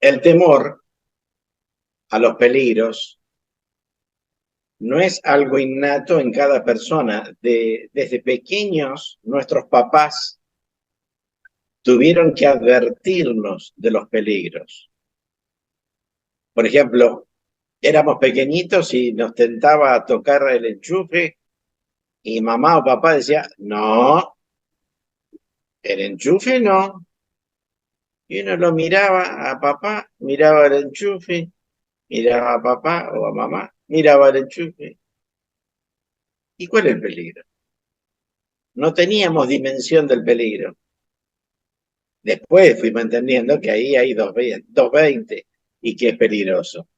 El temor a los peligros no es algo innato en cada persona. Desde pequeños, nuestros papás tuvieron que advertirnos de los peligros. Por ejemplo, éramos pequeñitos y nos tentaba tocar el enchufe y mamá o papá decía, no, el enchufe no. Y uno lo miraba a papá, miraba el enchufe, miraba a papá o a mamá, miraba el enchufe. ¿Y cuál es el peligro? No teníamos dimensión del peligro. Después fuimos entendiendo que ahí hay 220 y que es peligroso.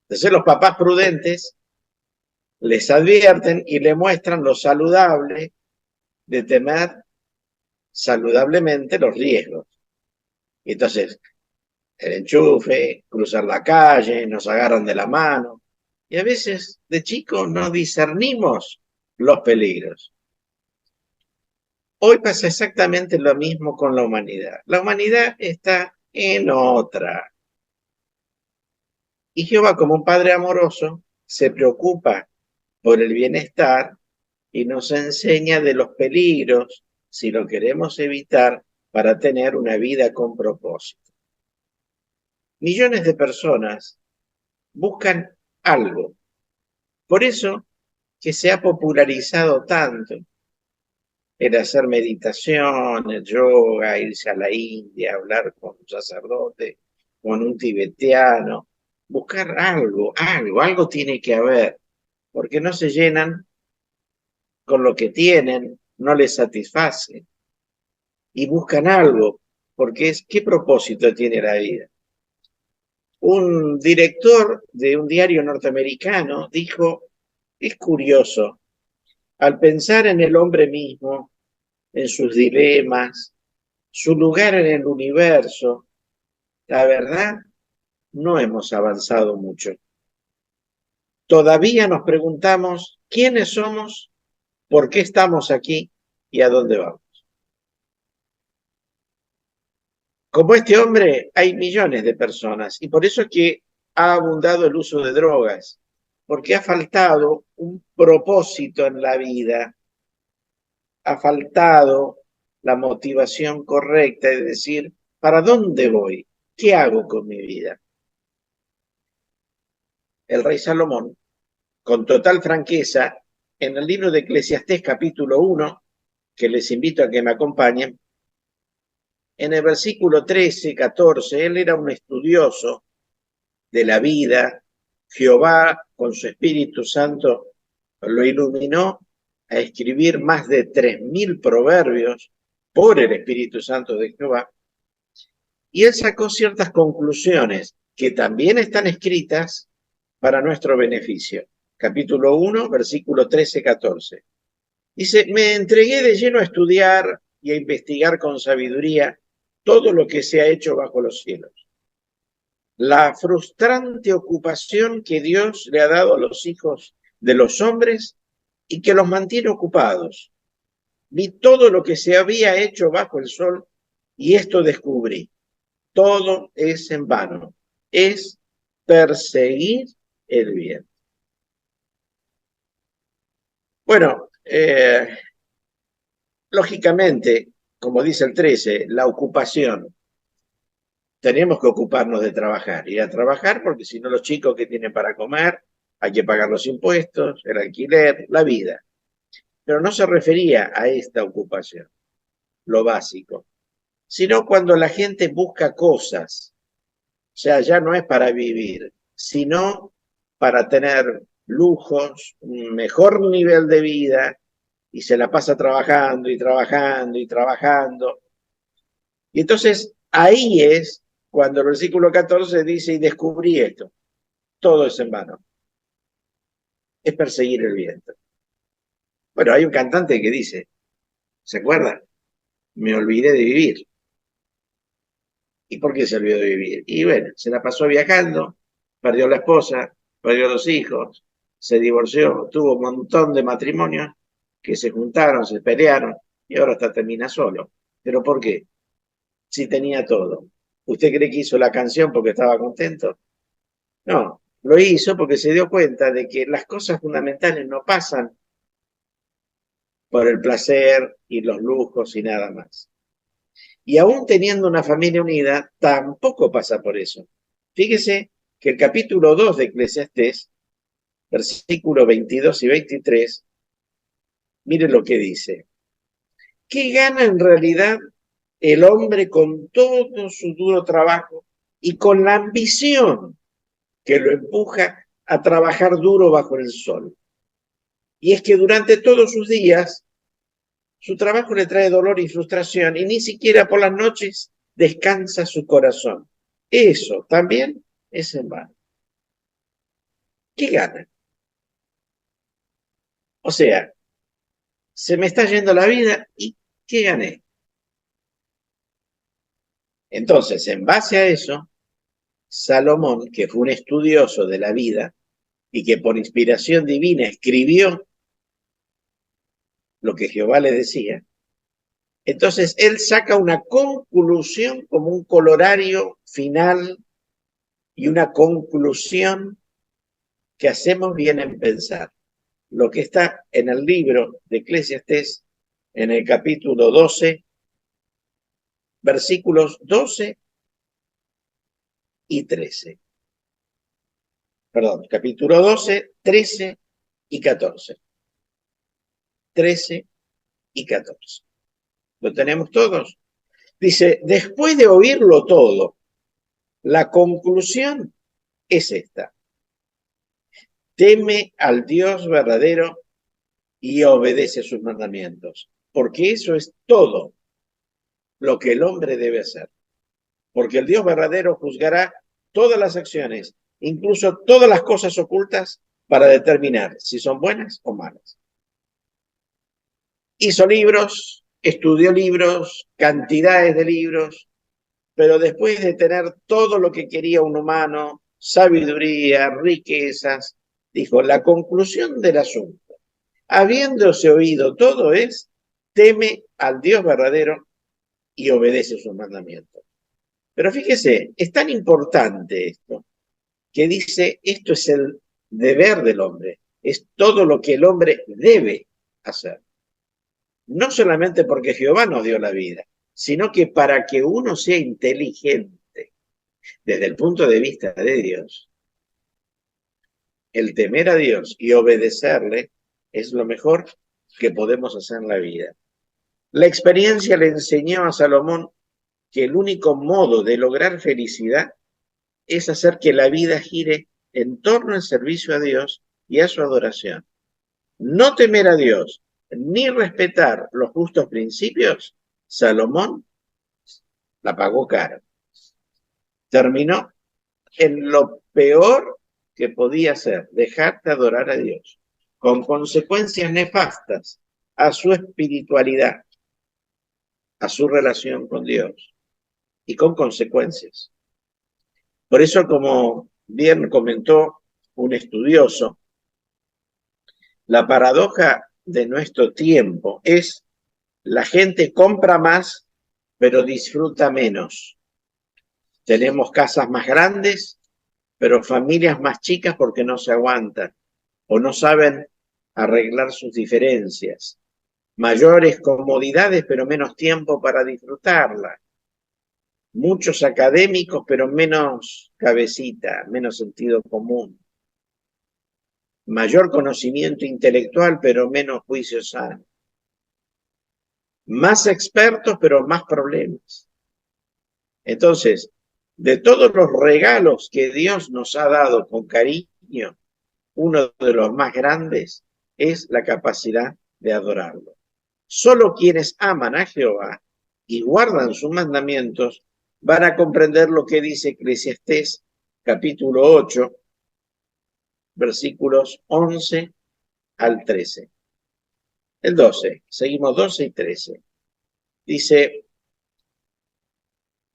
Entonces los papás prudentes les advierten y le muestran lo saludable de temer saludablemente los riesgos. Y entonces el enchufe, cruzar la calle, nos agarran de la mano. Y a veces de chicos no discernimos los peligros. Hoy pasa exactamente lo mismo con la humanidad. La humanidad está en otra. Y Jehová, como un padre amoroso, se preocupa por el bienestar y nos enseña de los peligros si lo queremos evitar para tener una vida con propósito. Millones de personas buscan algo. Por eso que se ha popularizado tanto el hacer meditación, el yoga, irse a la India, hablar con un sacerdote, con un tibetano, buscar algo tiene que haber, porque no se llenan con lo que tienen, no les satisface y buscan algo, porque es qué propósito tiene la vida. Un director de un diario norteamericano dijo, es curioso, al pensar en el hombre mismo, en sus dilemas, su lugar en el universo, la verdad, no hemos avanzado mucho. Todavía nos preguntamos quiénes somos, por qué estamos aquí y a dónde vamos. Como este hombre, hay millones de personas y por eso es que ha abundado el uso de drogas, porque ha faltado un propósito en la vida, ha faltado la motivación correcta de decir, ¿para dónde voy? ¿Qué hago con mi vida? El rey Salomón, con total franqueza, en el libro de Eclesiastés capítulo 1, que les invito a que me acompañen, en el versículo 13, 14, él era un estudioso de la vida. Jehová, con su Espíritu Santo, lo iluminó a escribir más de 3.000 proverbios por el Espíritu Santo de Jehová. Y él sacó ciertas conclusiones que también están escritas para nuestro beneficio. Capítulo 1, versículo 13, 14. Dice, me entregué de lleno a estudiar y a investigar con sabiduría todo lo que se ha hecho bajo los cielos. La frustrante ocupación que Dios le ha dado a los hijos de los hombres y que los mantiene ocupados. Vi todo lo que se había hecho bajo el sol y esto descubrí. Todo es en vano. Es perseguir el bien. Bueno, lógicamente, como dice el 13, la ocupación. Tenemos que ocuparnos de trabajar, ir a trabajar porque si no los chicos que tienen para comer, hay que pagar los impuestos, el alquiler, la vida. Pero no se refería a esta ocupación, lo básico, sino cuando la gente busca cosas, o sea, ya no es para vivir, sino para tener lujos, un mejor nivel de vida y se la pasa trabajando y trabajando y trabajando. Y entonces ahí es cuando el versículo 14 dice, y descubrí esto, todo es en vano, es perseguir el viento. Bueno, hay un cantante que dice, ¿se acuerdan? Me olvidé de vivir. ¿Y por qué se olvidó de vivir? Y bueno, se la pasó viajando, perdió la esposa, perdió los hijos, se divorció, tuvo un montón de matrimonios que se juntaron, se pelearon y ahora hasta termina solo. ¿Pero por qué? Si tenía todo. ¿Usted cree que hizo la canción porque estaba contento? No, lo hizo porque se dio cuenta de que las cosas fundamentales no pasan por el placer y los lujos y nada más. Y aún teniendo una familia unida, tampoco pasa por eso. Fíjese que el capítulo 2 de Eclesiastés, versículos 22 y 23, mire lo que dice. ¿Qué gana en realidad el hombre con todo su duro trabajo y con la ambición que lo empuja a trabajar duro bajo el sol? Y es que durante todos sus días su trabajo le trae dolor y frustración y ni siquiera por las noches descansa su corazón. Eso también es en vano. ¿Qué gana? O sea, se me está yendo la vida y ¿qué gané? Entonces, en base a eso, Salomón, que fue un estudioso de la vida y que por inspiración divina escribió lo que Jehová le decía, entonces él saca una conclusión como un colorario final y una conclusión que hacemos bien en pensar. Lo que está en el libro de Eclesiastés, en el capítulo 12, versículos 12 y 13. Perdón, capítulo 12, 13 y 14. 13 y 14. ¿Lo tenemos todos? Dice, después de oírlo todo, la conclusión es esta. Teme al Dios verdadero y obedece sus mandamientos, porque eso es todo lo que el hombre debe hacer. Porque el Dios verdadero juzgará todas las acciones, incluso todas las cosas ocultas, para determinar si son buenas o malas. Hizo libros, estudió libros, cantidades de libros, pero después de tener todo lo que quería un humano, sabiduría, riquezas, dijo, la conclusión del asunto, habiéndose oído todo es, teme al Dios verdadero y obedece sus mandamientos. Pero fíjese, es tan importante esto, que dice, esto es el deber del hombre, es todo lo que el hombre debe hacer. No solamente porque Jehová nos dio la vida, sino que para que uno sea inteligente desde el punto de vista de Dios, el temer a Dios y obedecerle es lo mejor que podemos hacer en la vida. La experiencia le enseñó a Salomón que el único modo de lograr felicidad es hacer que la vida gire en torno al servicio a Dios y a su adoración. No temer a Dios ni respetar los justos principios, Salomón la pagó caro. Terminó en lo peor que podía hacer, dejar de adorar a Dios, con consecuencias nefastas a su espiritualidad, a su relación con Dios y con consecuencias. Por eso, como bien comentó un estudioso, la paradoja de nuestro tiempo es la gente compra más, pero disfruta menos. Tenemos casas más grandes, pero familias más chicas porque no se aguantan o no saben arreglar sus diferencias. Mayores comodidades, pero menos tiempo para disfrutarla. Muchos académicos, pero menos cabecita, menos sentido común. Mayor conocimiento intelectual, pero menos juicio sano. Más expertos, pero más problemas. Entonces, de todos los regalos que Dios nos ha dado con cariño, uno de los más grandes es la capacidad de adorarlo. Solo quienes aman a Jehová y guardan sus mandamientos van a comprender lo que dice Eclesiastés capítulo 8, versículos 11 al 13. El 12, seguimos 12 y 13. Dice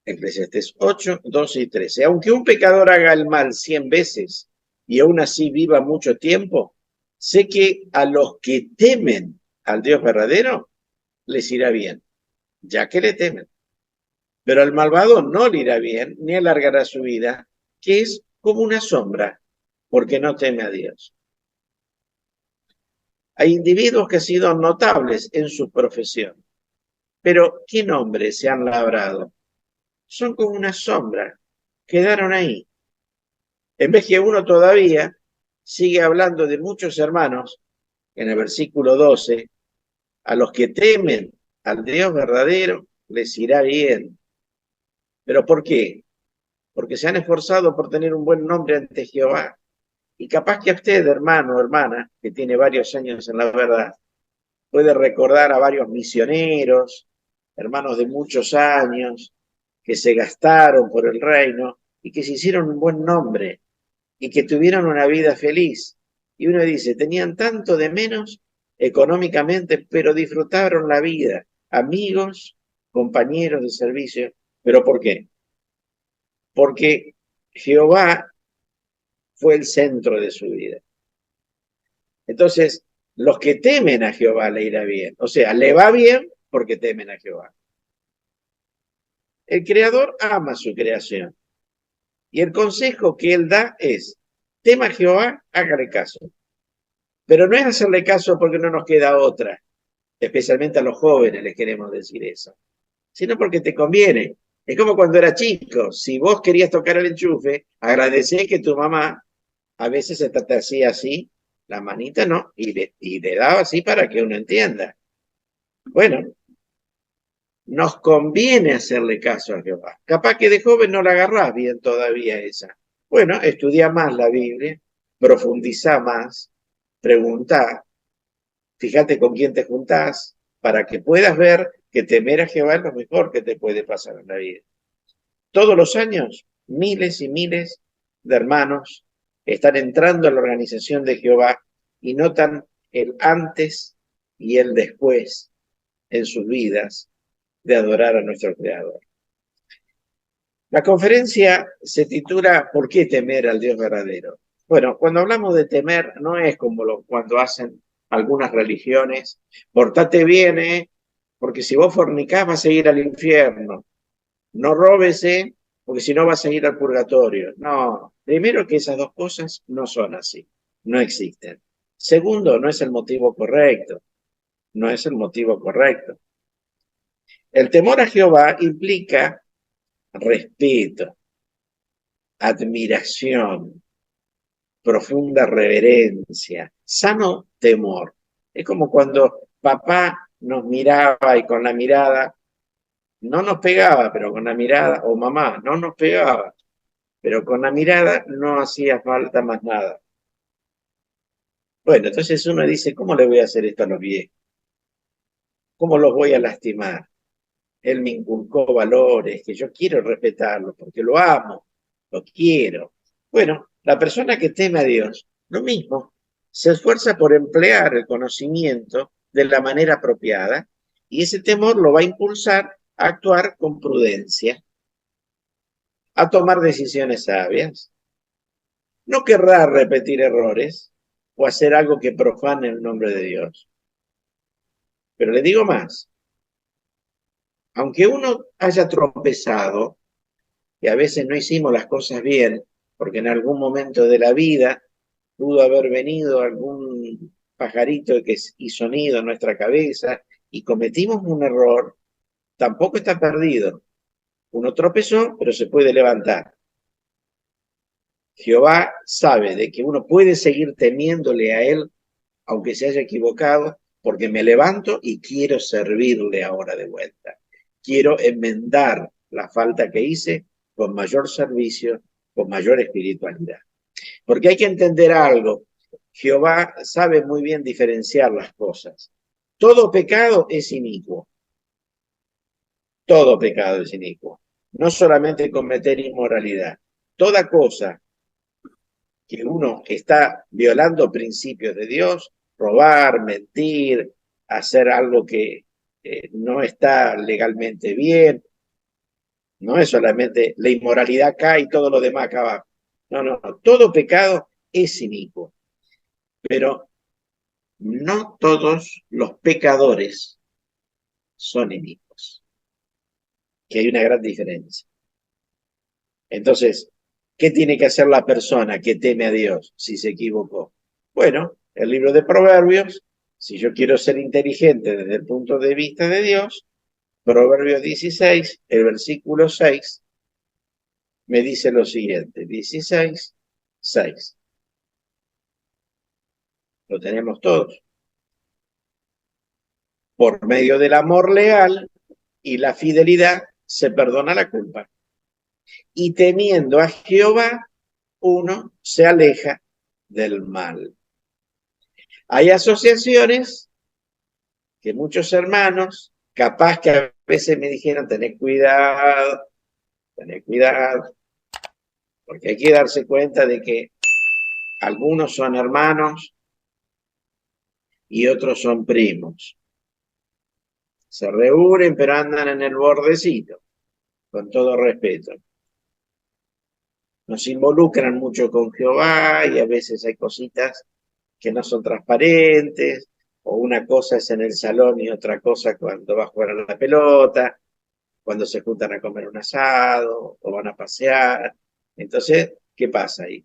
Eclesiastés 8, 12 y 13. Aunque un pecador haga el mal 100 veces y aún así viva mucho tiempo, sé que a los que temen al Dios verdadero les irá bien, ya que le temen. Pero al malvado no le irá bien, ni alargará su vida, que es como una sombra, porque no teme a Dios. Hay individuos que han sido notables en su profesión, pero ¿qué nombres se han labrado? Son como una sombra, quedaron ahí. En vez que uno todavía sigue hablando de muchos hermanos, en el versículo 12, a los que temen al Dios verdadero les irá bien. ¿Pero por qué? Porque se han esforzado por tener un buen nombre ante Jehová. Y capaz que usted, hermano o hermana, que tiene varios años en la verdad, puede recordar a varios misioneros, hermanos de muchos años, que se gastaron por el reino y que se hicieron un buen nombre y que tuvieron una vida feliz. Y uno dice, tenían tanto de menos económicamente, pero disfrutaron la vida, amigos, compañeros de servicio. ¿Pero por qué? Porque Jehová fue el centro de su vida. Entonces, los que temen a Jehová le irá bien. O sea, le va bien porque temen a Jehová. El Creador ama su creación. Y el consejo que él da es, tema a Jehová, hágale caso. Pero no es hacerle caso porque no nos queda otra. Especialmente a los jóvenes les queremos decir eso. Sino porque te conviene. Es como cuando era chico. Si vos querías tocar el enchufe, agradecé que tu mamá a veces se te hacía así, la manita no, y le daba así para que uno entienda. Bueno, nos conviene hacerle caso a Jehová. Capaz que de joven no la agarrás bien todavía esa. Bueno, estudia más la Biblia, profundiza más, pregunta, fíjate con quién te juntás, para que puedas ver que temer a Jehová es lo mejor que te puede pasar en la vida. Todos los años, miles y miles de hermanos están entrando a la organización de Jehová y notan el antes y el después en sus vidas de adorar a nuestro Creador. La conferencia se titula ¿Por qué temer al Dios verdadero? Bueno, cuando hablamos de temer, no es como cuando hacen algunas religiones, portate bien, porque si vos fornicás vas a ir al infierno. No robes, porque si no vas a ir al purgatorio. No, primero que esas dos cosas no son así, no existen. Segundo, no es el motivo correcto, no es el motivo correcto. El temor a Jehová implica respeto, admiración, profunda reverencia, sano temor. Es como cuando papá nos miraba y con la mirada, no nos pegaba, pero con la mirada, o mamá, no nos pegaba, pero con la mirada no hacía falta más nada. Bueno, entonces uno dice, ¿cómo le voy a hacer esto a los viejos? ¿Cómo los voy a lastimar? Él me inculcó valores que yo quiero respetarlos porque lo amo, lo quiero. Bueno, la persona que teme a Dios, lo mismo, se esfuerza por emplear el conocimiento de la manera apropiada y ese temor lo va a impulsar a actuar con prudencia, a tomar decisiones sabias. No querrá repetir errores o hacer algo que profane el nombre de Dios. Pero le digo más, aunque uno haya tropezado, y a veces no hicimos las cosas bien, porque en algún momento de la vida pudo haber venido algún pajarito que hizo nido en nuestra cabeza y cometimos un error, tampoco está perdido. Uno tropezó, pero se puede levantar. Jehová sabe de que uno puede seguir temiéndole a él, aunque se haya equivocado, porque me levanto y quiero servirle ahora de vuelta. Quiero enmendar la falta que hice con mayor servicio, con mayor espiritualidad. Porque hay que entender algo. Jehová sabe muy bien diferenciar las cosas. Todo pecado es inicuo. Todo pecado es inicuo. No solamente cometer inmoralidad. Toda cosa que uno está violando principios de Dios, robar, mentir, hacer algo que no está legalmente bien, no es solamente la inmoralidad acá y todo lo demás acá abajo. No, no, no. Todo pecado es inicuo. Pero no todos los pecadores son inicuos. que hay una gran diferencia. Entonces, ¿qué tiene que hacer la persona que teme a Dios si se equivocó? Bueno, el libro de Proverbios, si yo quiero ser inteligente desde el punto de vista de Dios, Proverbios 16, el versículo 6, me dice lo siguiente, 16, 6. Lo tenemos todos. Por medio del amor leal y la fidelidad se perdona la culpa. Y temiendo a Jehová, uno se aleja del mal. Hay asociaciones que muchos hermanos, capaz que a veces me dijeron, tened cuidado, porque hay que darse cuenta de que algunos son hermanos y otros son primos. Se reúnen, pero andan en el bordecito, con todo respeto. Nos involucran mucho con Jehová y a veces hay cositas que no son transparentes, o una cosa es en el salón y otra cosa cuando va a jugar a la pelota, cuando se juntan a comer un asado o van a pasear. Entonces, ¿qué pasa ahí?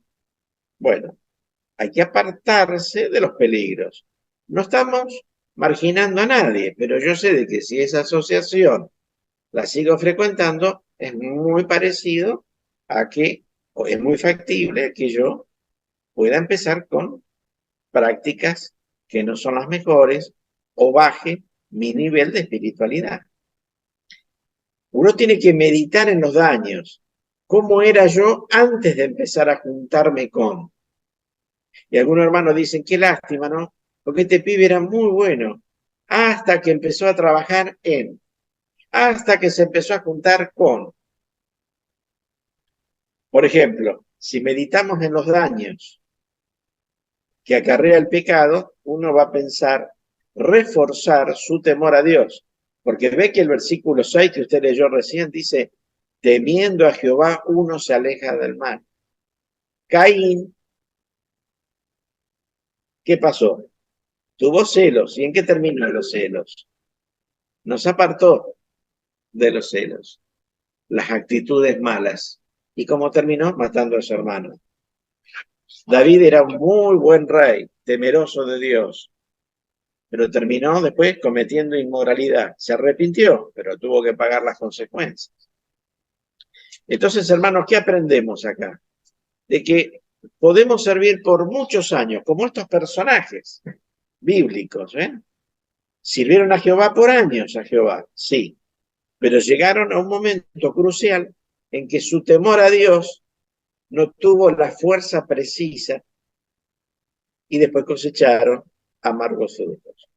Bueno, hay que apartarse de los peligros. No estamos marginando a nadie, pero yo sé de que si esa asociación la sigo frecuentando, es muy parecido a que, o es muy factible que yo pueda empezar con prácticas que no son las mejores o baje mi nivel de espiritualidad. Uno tiene que meditar en los daños. ¿Cómo era yo antes de empezar a juntarme con? Y algunos hermanos dicen, qué lástima, ¿no? Porque este pibe era muy bueno. Hasta que empezó a trabajar en. Hasta que se empezó a juntar con. Por ejemplo, si meditamos en los daños que acarrea el pecado, uno va a pensar reforzar su temor a Dios. Porque ve que el versículo 6 que usted leyó recién dice, temiendo a Jehová uno se aleja del mal. Caín, ¿qué pasó? Tuvo celos. ¿Y en qué terminó los celos? Nos apartó de los celos, las actitudes malas. ¿Y cómo terminó? Matando a su hermano. David era un muy buen rey, temeroso de Dios, pero terminó después cometiendo inmoralidad. Se arrepintió, pero tuvo que pagar las consecuencias. Entonces, hermanos, ¿qué aprendemos acá? De que podemos servir por muchos años, como estos personajes bíblicos, ¿eh? Sirvieron a Jehová por años, a Jehová, sí, pero llegaron a un momento crucial en que su temor a Dios no tuvo la fuerza precisa y después cosecharon amargos frutos.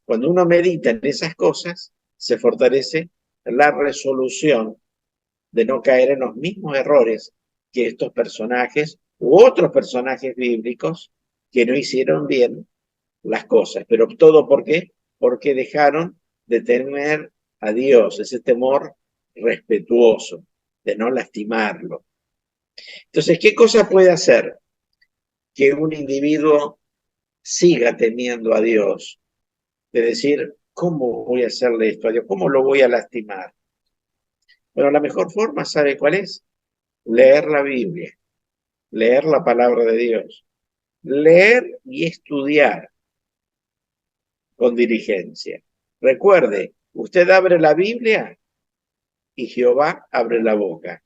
Cuando uno medita en esas cosas, se fortalece la resolución de no caer en los mismos errores que estos personajes u otros personajes bíblicos que no hicieron bien las cosas. Pero todo ¿por qué? Porque dejaron de tener a Dios, ese temor respetuoso, de no lastimarlo. Entonces, ¿qué cosa puede hacer que un individuo siga temiendo a Dios? De decir, ¿cómo voy a hacerle esto a Dios? ¿Cómo lo voy a lastimar? Bueno, la mejor forma, ¿sabe cuál es? Leer la Biblia, leer la palabra de Dios, leer y estudiar con diligencia. Recuerde, usted abre la Biblia y Jehová abre la boca.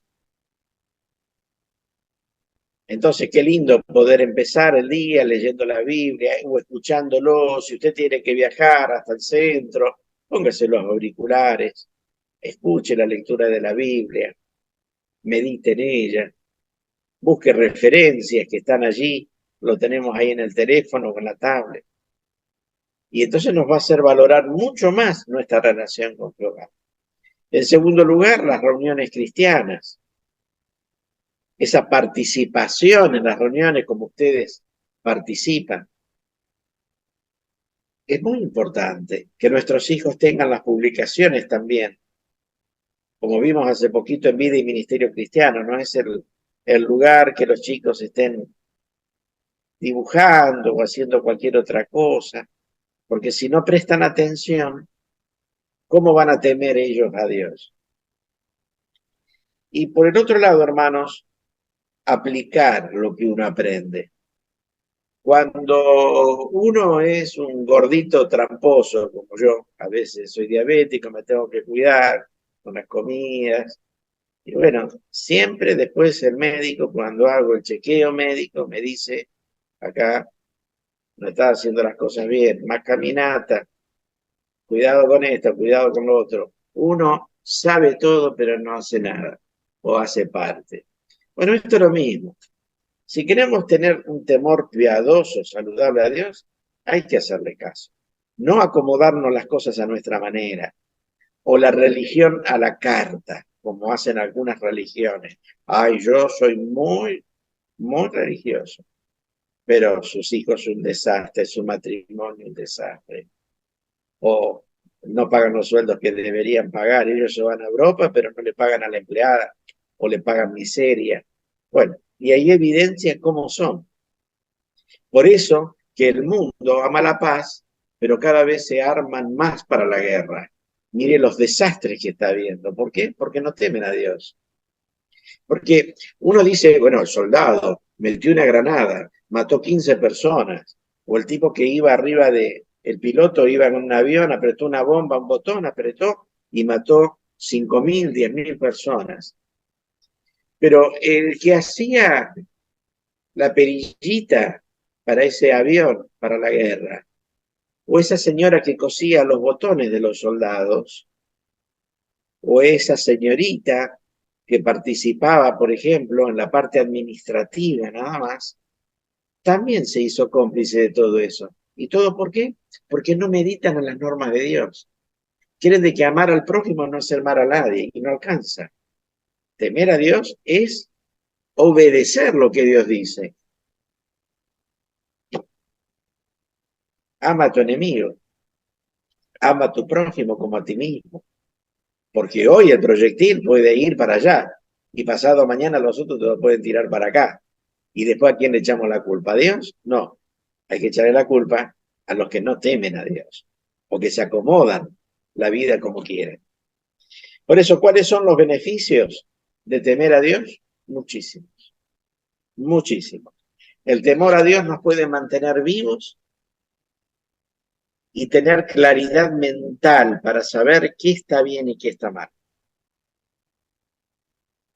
Entonces, qué lindo poder empezar el día leyendo la Biblia o escuchándolo. Si usted tiene que viajar hasta el centro, póngase los auriculares, escuche la lectura de la Biblia, medite en ella, busque referencias que están allí, lo tenemos ahí en el teléfono o en la tablet. Y entonces nos va a hacer valorar mucho más nuestra relación con Jehová. En segundo lugar, las reuniones cristianas. Esa participación en las reuniones como ustedes participan. Es muy importante que nuestros hijos tengan las publicaciones también. Como vimos hace poquito en Vida y Ministerio Cristiano, no es el lugar que los chicos estén dibujando o haciendo cualquier otra cosa, porque si no prestan atención, ¿cómo van a temer ellos a Dios? Y por el otro lado, hermanos, aplicar lo que uno aprende. Cuando uno es un gordito tramposo, como yo, a veces soy diabético, me tengo que cuidar con las comidas. Y bueno, siempre después el médico, cuando hago el chequeo médico, me dice, acá no estás haciendo las cosas bien, más caminata, cuidado con esto, cuidado con lo otro. Uno sabe todo, pero no hace nada, o hace parte. Bueno, esto es lo mismo. Si queremos tener un temor piadoso, saludable a Dios, hay que hacerle caso. No acomodarnos las cosas a nuestra manera, o la religión a la carta, como hacen algunas religiones. Ay, yo soy muy religioso, pero sus hijos un desastre, su matrimonio un desastre, o no pagan los sueldos que deberían pagar, ellos se van a Europa, pero no le pagan a la empleada, o le pagan miseria. Bueno, y ahí evidencia cómo son. Por eso que el mundo ama la paz, pero cada vez se arman más para la guerra. Mire los desastres que está habiendo. ¿Por qué? Porque no temen a Dios. Porque uno dice, bueno, el soldado metió una granada, mató 15 personas, o el tipo que iba arriba de, el piloto iba en un avión, apretó una bomba, un botón, apretó y mató 5.000, 10.000 personas. Pero el que hacía la perillita para ese avión, para la guerra, o esa señora que cosía los botones de los soldados, o esa señorita que participaba, por ejemplo, en la parte administrativa nada más, también se hizo cómplice de todo eso. ¿Y todo por qué? Porque no meditan en las normas de Dios. Quieren de que amar al prójimo no es amar a nadie y no alcanza. Temer a Dios es obedecer lo que Dios dice. Ama a tu enemigo, ama a tu prójimo como a ti mismo. Porque hoy el proyectil puede ir para allá y pasado mañana los otros te lo pueden tirar para acá. ¿Y después a quién le echamos la culpa? ¿A Dios? No. Hay que echarle la culpa a los que no temen a Dios o que se acomodan la vida como quieren. Por eso, ¿cuáles son los beneficios de temer a Dios? Muchísimos, muchísimos. El temor a Dios nos puede mantener vivos y tener claridad mental para saber qué está bien y qué está mal.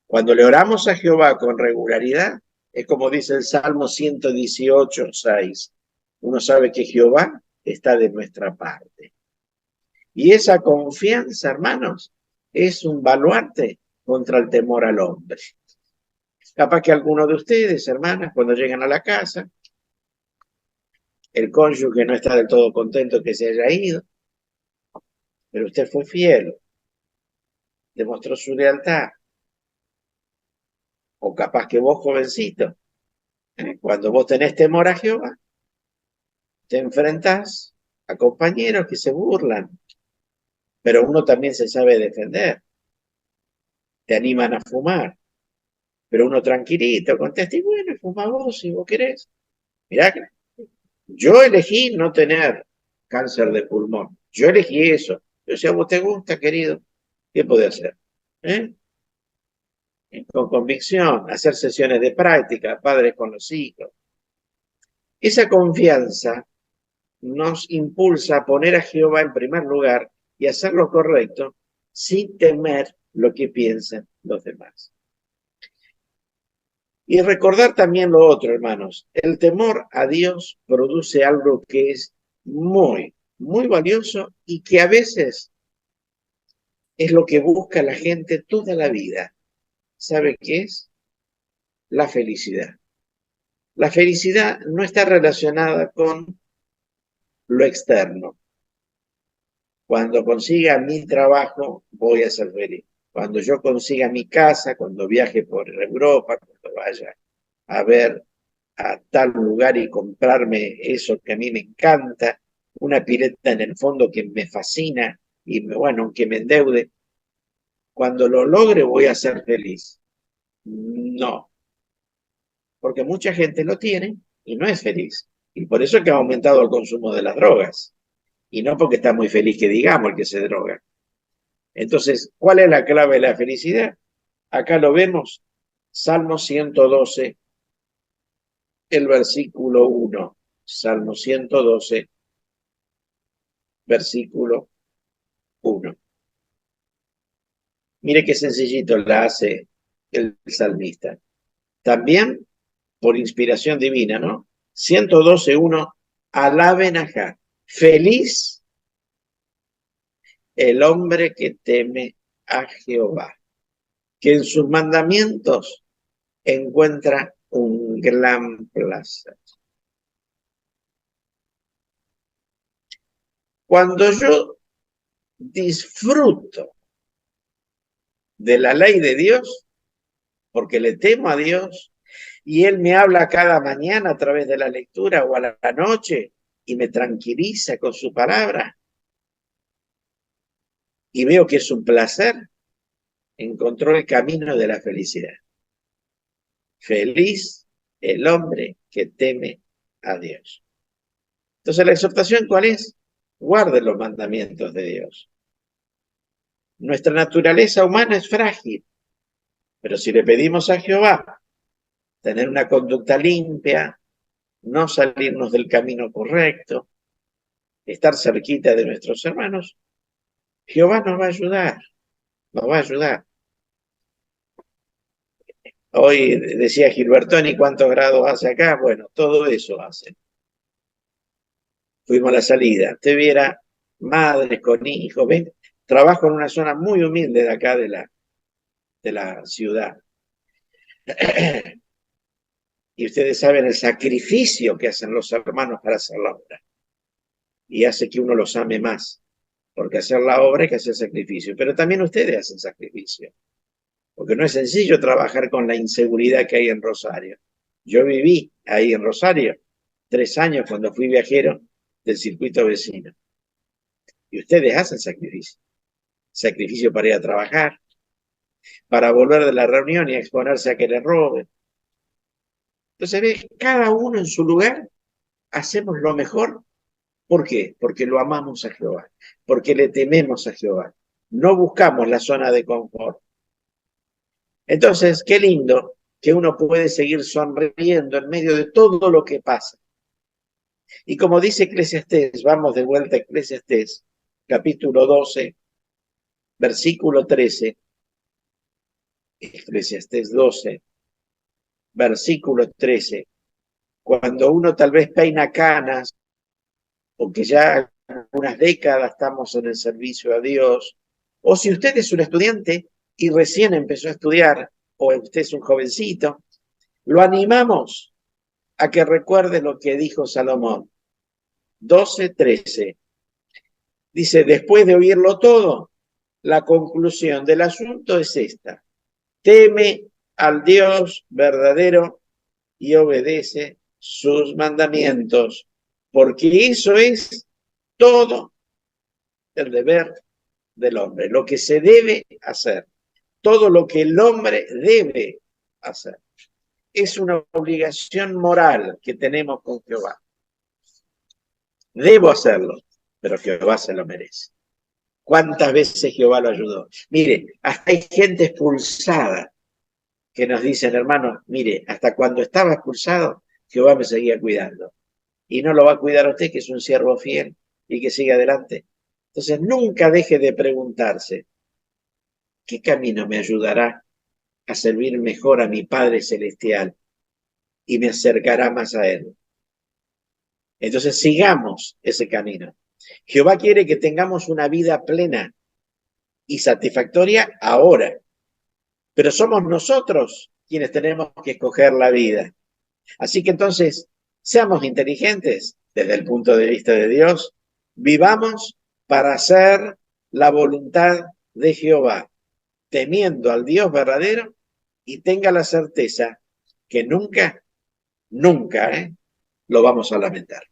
Cuando le oramos a Jehová con regularidad, es como dice el Salmo 118, 6. Uno sabe que Jehová está de nuestra parte. Y esa confianza, hermanos, es un baluarte contra el temor al hombre. Capaz que alguno de ustedes, hermanas, cuando llegan a la casa, el cónyuge no está del todo contento que se haya ido, pero usted fue fiel, demostró su lealtad. O capaz que vos, jovencito, cuando vos tenés temor a Jehová, te enfrentás a compañeros que se burlan, pero uno también se sabe defender. Te animan a fumar, pero uno tranquilito contesta, y bueno, fuma vos si vos querés. Mirá, yo elegí no tener cáncer de pulmón. Yo elegí eso. Yo, si a vos te gusta, querido, ¿qué podés hacer? ¿Eh? Con convicción, hacer sesiones de práctica, padres con los hijos. Esa confianza nos impulsa a poner a Jehová en primer lugar y hacer lo correcto sin temer lo que piensen los demás. Y recordar también lo otro, hermanos. El temor a Dios produce algo que es muy valioso y que a veces es lo que busca la gente toda la vida. ¿Sabe qué es? La felicidad. La felicidad no está relacionada con lo externo. Cuando consiga mi trabajo, voy a ser feliz. Cuando yo consiga mi casa, cuando viaje por Europa, cuando vaya a ver a tal lugar y comprarme eso que a mí me encanta, una pileta en el fondo que me fascina y bueno, aunque me endeude, cuando lo logre voy a ser feliz. No, porque mucha gente lo tiene y no es feliz. Y por eso es que ha aumentado el consumo de las drogas. Y no porque está muy feliz que digamos el que se droga. Entonces, ¿cuál es la clave de la felicidad? Acá lo vemos, Salmo 112, el versículo 1. Salmo 112, versículo 1. Mire qué sencillito la hace el salmista. También por inspiración divina, ¿no? 112.1, alaben a Jah. Feliz el hombre que teme a Jehová, que en sus mandamientos encuentra un gran placer. Cuando yo disfruto de la ley de Dios, porque le temo a Dios, y Él me habla cada mañana a través de la lectura o a la noche, y me tranquiliza con su palabra, y veo que es un placer, encontró el camino de la felicidad. Feliz el hombre que teme a Dios. Entonces, la exhortación, ¿cuál es? Guarde los mandamientos de Dios. Nuestra naturaleza humana es frágil, pero si le pedimos a Jehová tener una conducta limpia, no salirnos del camino correcto, estar cerquita de nuestros hermanos, Jehová nos va a ayudar, nos va a ayudar. Hoy decía Gilbertoni, ¿cuántos grados hace acá? Bueno, todo eso hace. Fuimos a la salida. Usted viera madres con hijos, ¿ven? Trabajo en una zona muy humilde de acá de la ciudad. Y ustedes saben el sacrificio que hacen los hermanos para hacer la obra. Y hace que uno los ame más. Porque hacer la obra hay que hacer sacrificio. Pero también ustedes hacen sacrificio. Porque no es sencillo trabajar con la inseguridad que hay en Rosario. Yo viví ahí en Rosario 3 años cuando fui viajero del circuito vecino. Y ustedes hacen sacrificio. Sacrificio para ir a trabajar, para volver de la reunión y exponerse a que le roben. Entonces, ve, cada uno en su lugar hacemos lo mejor. ¿Por qué? Porque lo amamos a Jehová, porque le tememos a Jehová. No buscamos la zona de confort. Entonces, qué lindo que uno puede seguir sonriendo en medio de todo lo que pasa. Y como dice Eclesiastés, vamos de vuelta a Eclesiastés, capítulo 12, versículo 13. Eclesiastés 12, versículo 13. Cuando uno tal vez peina canas, o que ya unas décadas estamos en el servicio a Dios, o si usted es un estudiante y recién empezó a estudiar, o usted es un jovencito, lo animamos a que recuerde lo que dijo Salomón. 12:13. Dice, después de oírlo todo, la conclusión del asunto es esta. Teme al Dios verdadero y obedece sus mandamientos, porque eso es todo el deber del hombre, lo que se debe hacer, todo lo que el hombre debe hacer. Es una obligación moral que tenemos con Jehová. Debo hacerlo, pero Jehová se lo merece. ¿Cuántas veces Jehová lo ayudó? Mire, hasta hay gente expulsada que nos dicen, hermanos, mire, hasta cuando estaba expulsado, Jehová me seguía cuidando. Y no lo va a cuidar a usted, que es un siervo fiel y que sigue adelante. Entonces, nunca deje de preguntarse, ¿qué camino me ayudará a servir mejor a mi Padre Celestial y me acercará más a Él? Entonces, sigamos ese camino. Jehová quiere que tengamos una vida plena y satisfactoria ahora, pero somos nosotros quienes tenemos que escoger la vida. Así que entonces, seamos inteligentes desde el punto de vista de Dios, vivamos para hacer la voluntad de Jehová, temiendo al Dios verdadero, y tenga la certeza que nunca, nunca lo vamos a lamentar.